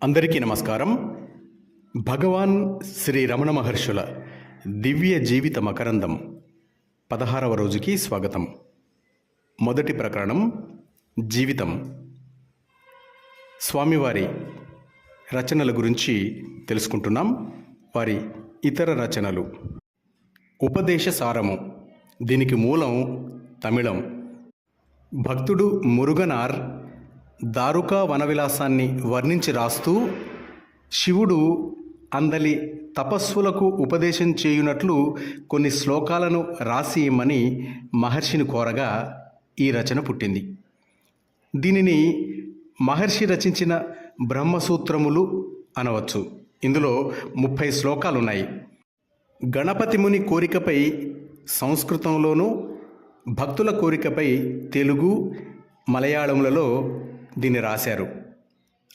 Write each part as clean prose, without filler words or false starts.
అందరికీ నమస్కారం. భగవాన్ శ్రీ రమణ మహర్షుల దివ్య జీవిత మకరందం 16వ రోజుకి స్వాగతం. మొదటి ప్రకరణం జీవితం. స్వామివారి రచనల గురించి తెలుసుకుంటున్నాం. వారి ఇతర రచనలు. ఉపదేశ సారము, దీనికి మూలం తమిళం. భక్తుడు మురుగనార్ దారుకా వనవిలాసాన్ని వర్ణించి రాస్తూ శివుడు అందలి తపస్సులకు ఉపదేశం చేయునట్లు కొన్ని శ్లోకాలను రాసి ఇమ్మని మహర్షిని కోరగా ఈ రచన పుట్టింది. దీనిని మహర్షి రచించిన బ్రహ్మసూత్రములు అనవచ్చు. ఇందులో 30 శ్లోకాలున్నాయి. గణపతి ముని కోరికపై సంస్కృతంలోనూ, భక్తుల కోరికపై తెలుగు, మలయాళములలో దీన్ని రాశారు.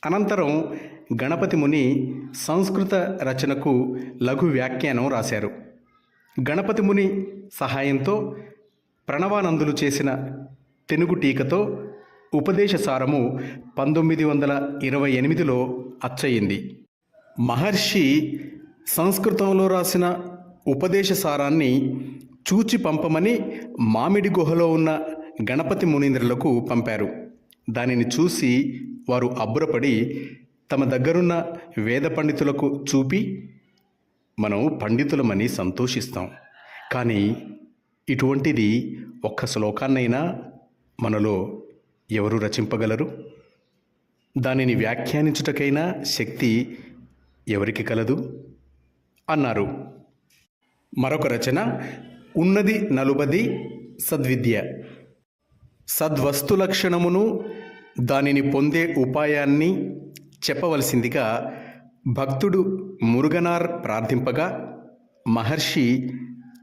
అనంతరం గణపతి ముని సంస్కృత రచనకు లఘు వ్యాఖ్యానం రాశారు. గణపతి ముని సహాయంతో ప్రణవానందులు చేసిన తెనుగు టీకతో ఉపదేశ సారము 1928లో అచ్చయింది. మహర్షి సంస్కృతంలో రాసిన ఉపదేశ సారాన్ని చూచి పంపమని మామిడి గుహలో ఉన్న గణపతి మునీంద్రులకు పంపారు. దానిని చూసి వారు అబ్బురపడి తమ దగ్గరున్న వేద పండితులకు చూపి, మనం పండితులమని సంతోషిస్తాం, కానీ ఇటువంటిది ఒక్క శ్లోకాన్నైనా మనలో ఎవరు రచింపగలరు? దానిని వ్యాఖ్యానించుటకైనా శక్తి ఎవరికి కలదు అన్నారు. మరొక రచన ఉన్నది నలుబది సద్విద్య. సద్వస్తు లక్షణమును, దానిని పొందే ఉపాయాన్ని చెప్పవలసిందిగా భక్తుడు మురుగనార్ ప్రార్థింపగా మహర్షి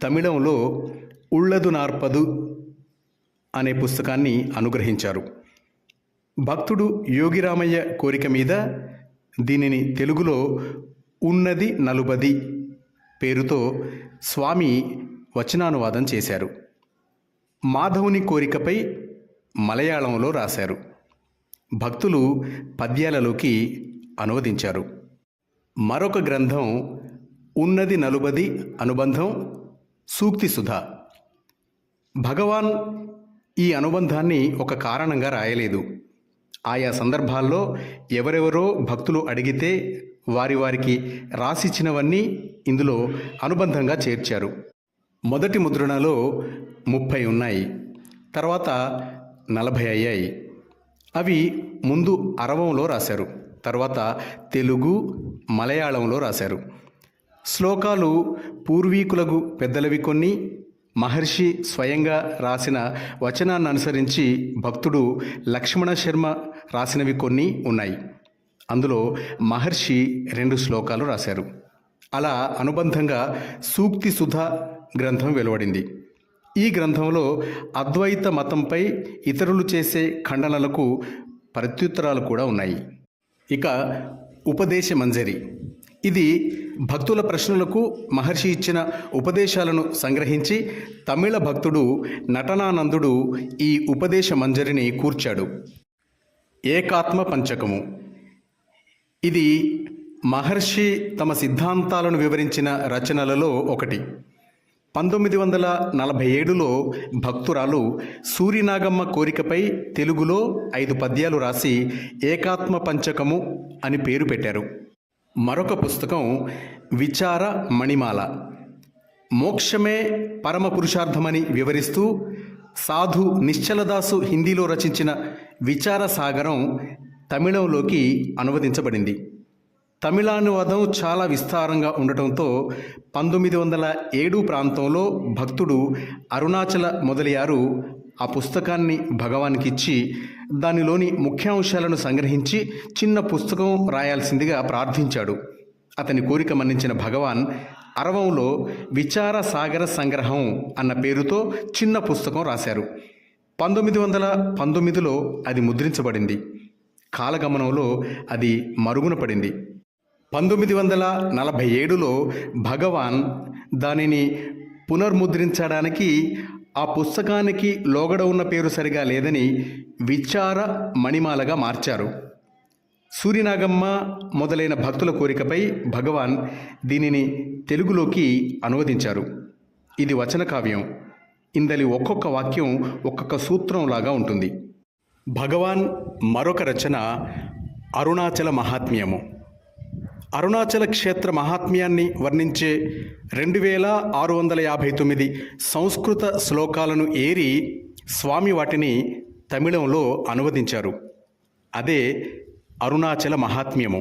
తమిళంలో ఉళ్ళదు నార్పదు అనే పుస్తకాన్ని అనుగ్రహించారు. భక్తుడు యోగిరామయ్య కోరిక మీద దీనిని తెలుగులో ఉన్నది నలుబది పేరుతో స్వామి వచనానువాదం చేశారు. మాధవుని కోరికపై మలయాళంలో రాశారు. భక్తులు పద్యాలలోకి అనువదించారు. మరొక గ్రంథం ఉన్నది నలుబది అనుబంధం సూక్తి సుధ. భగవాన్ ఈ అనుబంధాన్ని ఒక కారణంగా రాయలేదు. ఆయా సందర్భాల్లో ఎవరెవరో భక్తులు అడిగితే వారికి రాసిచ్చినవన్నీ ఇందులో అనుబంధంగా చేర్చారు. మొదటి ముద్రణలో 30 ఉన్నాయి, తర్వాత 40 అయ్యాయి. అవి ముందు అరవంలో రాశారు, తర్వాత తెలుగు, మలయాళంలో రాశారు. శ్లోకాలు పూర్వీకులకు పెద్దలవి కొన్ని, మహర్షి స్వయంగా రాసిన వచనాన్ని అనుసరించి భక్తుడు లక్ష్మణ శర్మ రాసినవి కొన్ని ఉన్నాయి. అందులో మహర్షి 2 శ్లోకాలు రాశారు. అలా అనుబంధంగా సూక్తి సుధ గ్రంథం వెలువడింది. ఈ గ్రంథంలో అద్వైత మతంపై ఇతరులు చేసే ఖండనలకు ప్రత్యుత్తరాలు కూడా ఉన్నాయి. ఇక ఉపదేశ మంజరి. ఇది భక్తుల ప్రశ్నలకు మహర్షి ఇచ్చిన ఉపదేశాలను సంగ్రహించి తమిళ భక్తుడు నటనానందుడు ఈ ఉపదేశ మంజరిని కూర్చాడు. ఏకాత్మ పంచకము. ఇది మహర్షి తమ సిద్ధాంతాలను వివరించిన రచనలలో ఒకటి. 1947లో భక్తురాలు సూరినాగమ్మ కోరికపై తెలుగులో 5 పద్యాలు రాసి ఏకాత్మ పంచకము అని పేరు పెట్టారు. మరొక పుస్తకం విచార మణిమాల. మోక్షమే పరమ పురుషార్థమని వివరిస్తూ సాధు నిశ్చలదాసు హిందీలో రచించిన విచార సాగరం తమిళంలోకి అనువదించబడింది. తమిళానువాదం చాలా విస్తారంగా ఉండటంతో 1907 ప్రాంతంలో భక్తుడు అరుణాచల మొదలయారు ఆ పుస్తకాన్ని భగవానికి ఇచ్చి దానిలోని ముఖ్యాంశాలను సంగ్రహించి చిన్న పుస్తకం రాయాల్సిందిగా ప్రార్థించాడు. అతని కోరిక మన్నించిన భగవాన్ అరవంలో విచార సాగర సంగ్రహం అన్న పేరుతో చిన్న పుస్తకం రాశారు. 1919లో అది ముద్రించబడింది. కాలగమనంలో అది మరుగున పడింది. 1947లో భగవాన్ దానిని పునర్ముద్రించడానికి ఆ పుస్తకానికి లోగడ ఉన్న పేరు సరిగా లేదని విచార మణిమాలగా మార్చారు. సూరినాగమ్మ మొదలైన భక్తుల కోరికపై భగవాన్ దీనిని తెలుగులోకి అనువదించారు. ఇది వచన కావ్యం. ఇందలి ఒక్కొక్క వాక్యం ఒక్కొక్క సూత్రంలాగా ఉంటుంది. భగవాన్ మరొక రచన అరుణాచల మహాత్మ్యము. అరుణాచల క్షేత్ర మహాత్మ్యాన్ని వర్ణించే 2659 సంస్కృత శ్లోకాలను ఏరి స్వామి వాటిని తమిళంలో అనువదించారు. అదే అరుణాచల మహాత్మ్యము.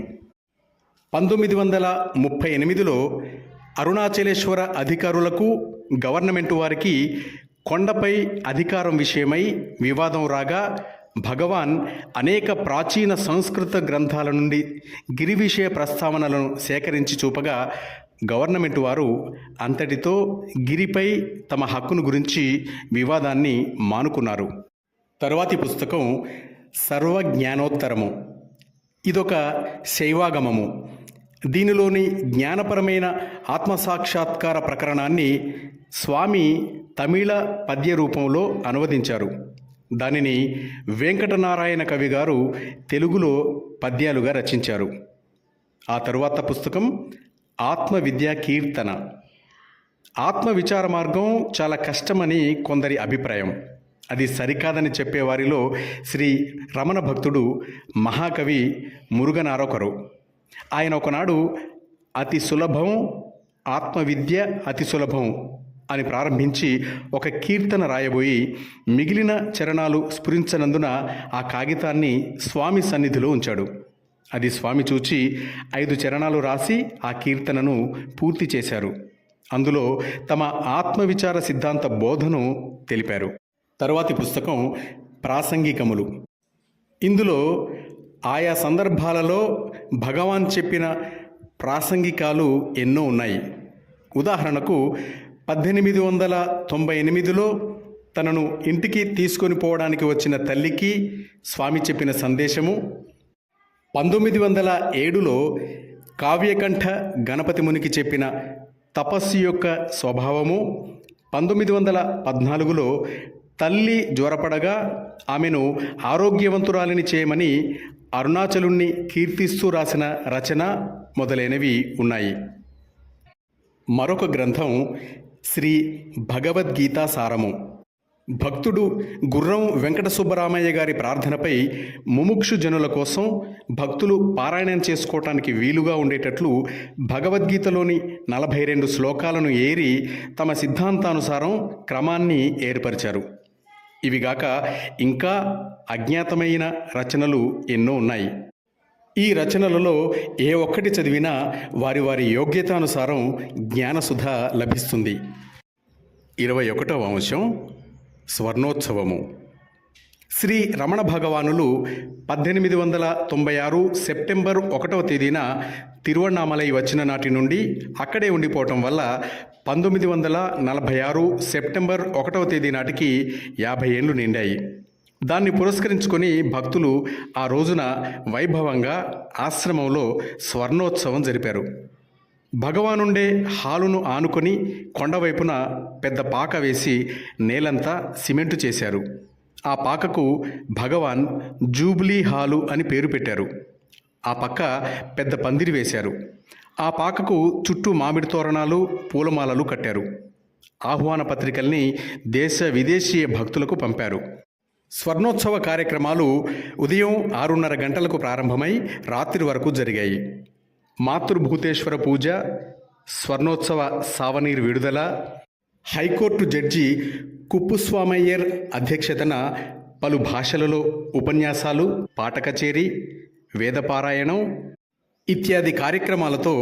1938లో అరుణాచలేశ్వర అధికారులకు గవర్నమెంట్ వారికి కొండపై అధికారం విషయమై వివాదం రాగా భగవాన్ అనేక ప్రాచీన సంస్కృత గ్రంథాల నుండి గిరి విషయ ప్రస్తావనలను సేకరించి చూపగా గవర్నమెంట్ వారు అంతటితో గిరిపై తమ హక్కును గురించి వివాదాన్ని మానుకున్నారు. తరువాతి పుస్తకం సర్వజ్ఞానోత్తరము. ఇదొక శైవాగమము. దీనిలోని జ్ఞానపరమైన ఆత్మసాక్షాత్కార ప్రకరణాన్ని స్వామి తమిళ పద్య రూపంలో అనువదించారు. దానిని వెంకటనారాయణ కవి గారు తెలుగులో పద్యాలుగా రచించారు. ఆ తరువాత పుస్తకం ఆత్మవిద్యా కీర్తన. ఆత్మ విచార మార్గం చాలా కష్టమని కొందరి అభిప్రాయం. అది సరికాదని చెప్పేవారిలో శ్రీ రమణ భక్తుడు మహాకవి మురుగనారొకరు. ఆయన ఒకనాడు అతి సులభం, ఆత్మవిద్య అతి సులభం అని ప్రారంభించి ఒక కీర్తన రాయబోయి మిగిలిన చరణాలు స్ఫురించనందున ఆ కాగితాన్ని స్వామి సన్నిధిలో ఉంచాడు. అది స్వామి చూచి 5 చరణాలు రాసి ఆ కీర్తనను పూర్తి చేశారు. అందులో తమ ఆత్మవిచార సిద్ధాంత బోధను తెలిపారు. తరువాతి పుస్తకం ప్రాసంగికములు. ఇందులో ఆయా సందర్భాలలో భగవాన్ చెప్పిన ప్రాసంగికాలు ఎన్నో ఉన్నాయి. ఉదాహరణకు 1898లో తనను ఇంటికి తీసుకొని పోవడానికి వచ్చిన తల్లికి స్వామి చెప్పిన సందేశము, 1907లో కావ్యకంఠ గణపతి మునికి చెప్పిన తపస్సు యొక్క స్వభావము, 1914లో తల్లి జ్వరపడగా ఆమెను ఆరోగ్యవంతురాలిని చేయమని అరుణాచలుణ్ణి కీర్తిస్తూ రాసిన రచన మొదలైనవి ఉన్నాయి. మరొక గ్రంథం శ్రీ భగవద్గీత సారము. భక్తుడు గుర్రం వెంకట సుబ్బరామయ్య గారి ప్రార్థనపై ముముక్షు జనుల కోసం భక్తులు పారాయణం చేసుకోవటానికి వీలుగా ఉండేటట్లు భగవద్గీతలోని 42 శ్లోకాలను ఏరి తమ సిద్ధాంతానుసారం క్రమాన్ని ఏర్పరిచారు. ఇవిగాక ఇంకా అజ్ఞాతమైన రచనలు ఎన్నో ఉన్నాయి. ఈ రచనలలో ఏ ఒక్కటి చదివినా వారి వారి యోగ్యతానుసారం జ్ఞానసుధ లభిస్తుంది. 21వ అంశం స్వర్ణోత్సవము. శ్రీ రమణ భగవానులు 1896 సెప్టెంబర్ 1వ తేదీన తిరువణ్ణామలై వచ్చిన నాటి నుండి అక్కడే ఉండిపోవటం వల్ల 1946 సెప్టెంబర్ 1వ తేదీ నాటికి 50 ఏళ్ళు నిండాయి. దాన్ని పురస్కరించుకొని భక్తులు ఆ రోజున వైభవంగా ఆశ్రమంలో స్వర్ణోత్సవం జరిపారు. భగవానుండే హాలును ఆనుకొని కొండవైపున పెద్ద పాక వేసి నేలంతా సిమెంటు చేశారు. ఆ పాకకు భగవాన్ జూబ్లీ హాలు అని పేరు పెట్టారు. ఆ పక్క పెద్ద పందిరి వేశారు. ఆ పాకకు చుట్టూ మామిడి తోరణాలు, పూలమాలలు కట్టారు. ఆహ్వాన పత్రికల్ని దేశ విదేశీయ భక్తులకు పంపారు. స్వర్ణోత్సవ కార్యక్రమాలు ఉదయం 6:30 గంటలకు ప్రారంభమై రాత్రి వరకు జరిగాయి. మాతృభూతేశ్వర పూజ, స్వర్ణోత్సవ సావనీర్ విడుదల, హైకోర్టు జడ్జి కుప్పుస్వామయ్యర్ అధ్యక్షతన పలు భాషలలో ఉపన్యాసాలు, పాట కచేరీ, వేదపారాయణం ఇత్యాది కార్యక్రమాలతో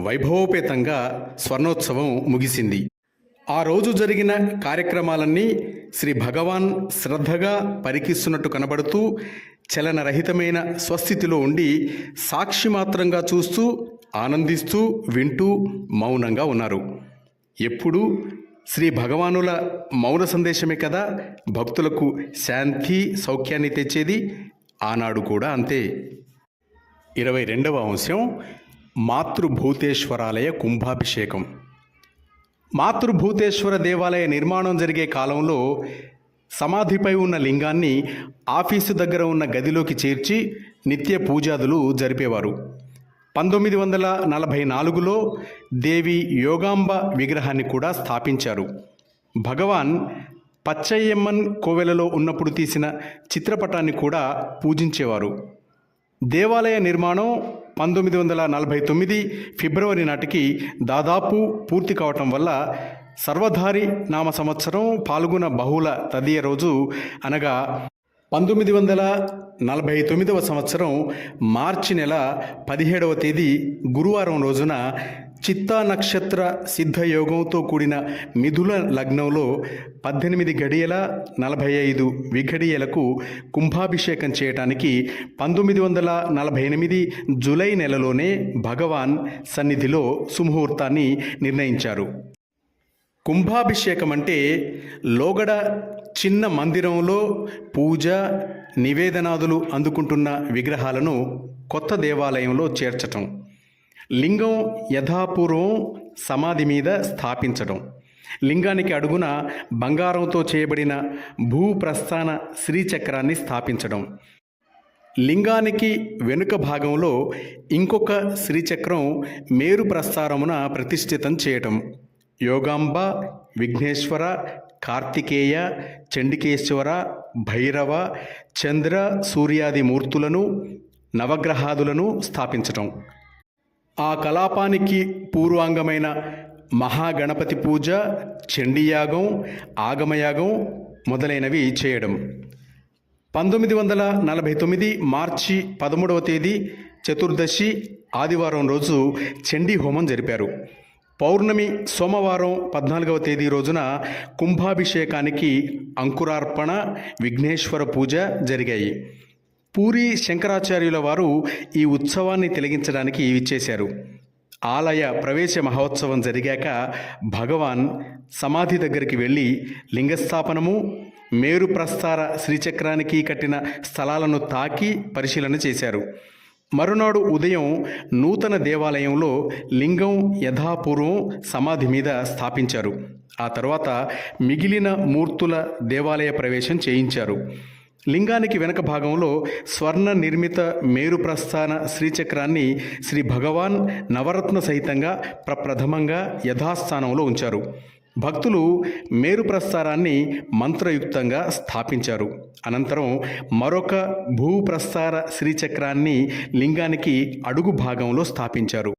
వైభవోపేతంగా స్వర్ణోత్సవం ముగిసింది. ఆ రోజు జరిగిన కార్యక్రమాలన్నీ శ్రీ భగవాన్ శ్రద్ధగా పరికిస్తున్నట్టు కనబడుతూ చలనరహితమైన స్వస్థితిలో ఉండి సాక్షి మాత్రంగా చూస్తూ, ఆనందిస్తూ, వింటూ మౌనంగా ఉన్నారు. ఎప్పుడూ శ్రీ భగవానుల మౌన సందేశమే కదా భక్తులకు శాంతి సౌఖ్యాన్ని తెచ్చేది. ఆనాడు కూడా అంతే. 22వ అంశం మాతృభూతేశ్వరాలయ కుంభాభిషేకం. మాతృభూతేశ్వర దేవాలయ నిర్మాణం జరిగే కాలంలో సమాధిపై ఉన్న లింగాన్ని ఆఫీసు దగ్గర ఉన్న గదిలోకి చేర్చి నిత్య పూజాదులు జరిపేవారు. 1944లో దేవి యోగాంబ విగ్రహాన్ని కూడా స్థాపించారు. భగవాన్ పచ్చయ్యమ్మన్ కోవెలలో ఉన్నప్పుడు తీసిన చిత్రపటాన్ని కూడా పూజించేవారు. దేవాలయ నిర్మాణం 1949 ఫిబ్రవరి నాటికి దాదాపు పూర్తి కావటం వల్ల సర్వధారి నామ సంవత్సరం పాల్గొన బహుళ తదియ రోజు అనగా 1949 సంవత్సరం మార్చి నెల 17వ తేదీ గురువారం రోజున చిత్తా నక్షత్ర సిద్ధయోగంతో కూడిన మిథున లగ్నంలో 18 గడియల 45 విఘడియలకు కుంభాభిషేకం చేయటానికి 1948 జూలై నెలలోనే భగవాన్ సన్నిధిలో సుముహూర్తాన్ని నిర్ణయించారు. కుంభాభిషేకం అంటే లోగడ చిన్న మందిరంలో పూజ నివేదనాదులు అందుకుంటున్న విగ్రహాలను కొత్త దేవాలయంలో చేర్చటం, లింగం యథాపూర్వం సమాధి మీద స్థాపించడం, లింగానికి అడుగున బంగారంతో చేయబడిన భూప్రస్థాన శ్రీచక్రాన్ని స్థాపించడం, లింగానికి వెనుక భాగంలో ఇంకొక శ్రీచక్రం మేరు ప్రస్థారమున ప్రతిష్ఠితం చేయటం, యోగాంబ, విఘ్నేశ్వర, కార్తికేయ, చండికేశ్వర, భైరవ, చంద్ర సూర్యాది మూర్తులను నవగ్రహాదులను స్థాపించటం, ఆ కలాపానికి పూర్వాంగమైన మహాగణపతి పూజ, చండీయాగం, ఆగమయాగం మొదలైనవి చేయడం. 1949 మార్చి 13వ తేదీ చతుర్దశి ఆదివారం రోజు చండీ హోమం జరిపారు. పౌర్ణమి సోమవారం 14వ తేదీ రోజున కుంభాభిషేకానికి అంకురార్పణ, విఘ్నేశ్వర పూజ జరిగాయి. పూరి శంకరాచార్యుల వారు ఈ ఉత్సవాన్ని తిలకించడానికి విచ్చేశారు. ఆలయ ప్రవేశ మహోత్సవం జరిగాక భగవాన్ సమాధి దగ్గరికి వెళ్ళి లింగస్థాపనము, మేరు ప్రస్థార శ్రీచక్రానికి కట్టిన స్థలాలను తాకి పరిశీలన చేశారు. మరునాడు ఉదయం నూతన దేవాలయంలో లింగం యథాపూర్వం సమాధి మీద స్థాపించారు. ఆ తర్వాత మిగిలిన మూర్తుల దేవాలయ ప్రవేశం చేయించారు. లింగానికి వెనక భాగంలో స్వర్ణ నిర్మిత మేరు ప్రస్థాన శ్రీచక్రాన్ని శ్రీ భగవాన్ నవరత్న సహితంగా ప్రప్రథమంగా యథాస్థానంలో ఉంచారు. భక్తులు మేరు ప్రస్థారాన్ని మంత్రయుక్తంగా స్థాపించారు. అనంతరం మరొక భూప్రస్థార శ్రీచక్రాన్ని లింగానికి అడుగు భాగంలో స్థాపించారు.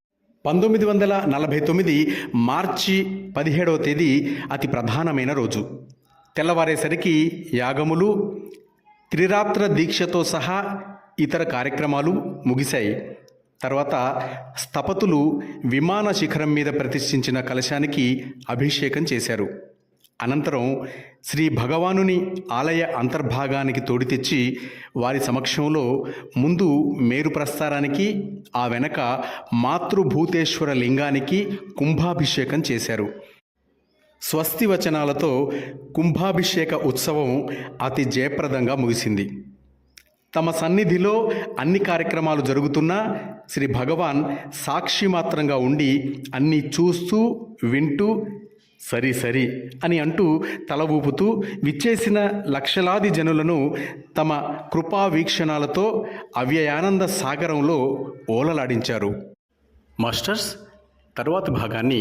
1949 మార్చి 17వ తేదీ అతి ప్రధానమైన రోజు. తెల్లవారేసరికి యాగములు, త్రిరాత్ర దీక్షతో సహా ఇతర కార్యక్రమాలు ముగిశాయి. తర్వాత స్థపతులు విమాన శిఖరం మీద ప్రతిష్ఠించిన కలశానికి అభిషేకం చేశారు. అనంతరం శ్రీ భగవానుని ఆలయ అంతర్భాగానికి తోడి తెచ్చి వారి సమక్షంలో ముందు మేరు ప్రస్థారానికి, ఆ వెనక మాతృభూతేశ్వర లింగానికి కుంభాభిషేకం చేశారు. స్వస్తి వచనాలతో కుంభాభిషేక ఉత్సవం అతి జయప్రదంగా ముగిసింది. తమ సన్నిధిలో అన్ని కార్యక్రమాలు జరుగుతున్నా శ్రీ భగవాన్ సాక్షి మాత్రంగా ఉండి అన్నీ చూస్తూ వింటూ సరి సరి అని అంటూ తల ఊపుతూ విచ్చేసిన లక్షలాది జనులను తమ కృపా వీక్షణాలతో అవ్యయానంద సాగరంలో ఓలలాడించారు. మాస్టర్స్, తరువాతి భాగాన్ని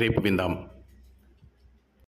రేపు విందాం.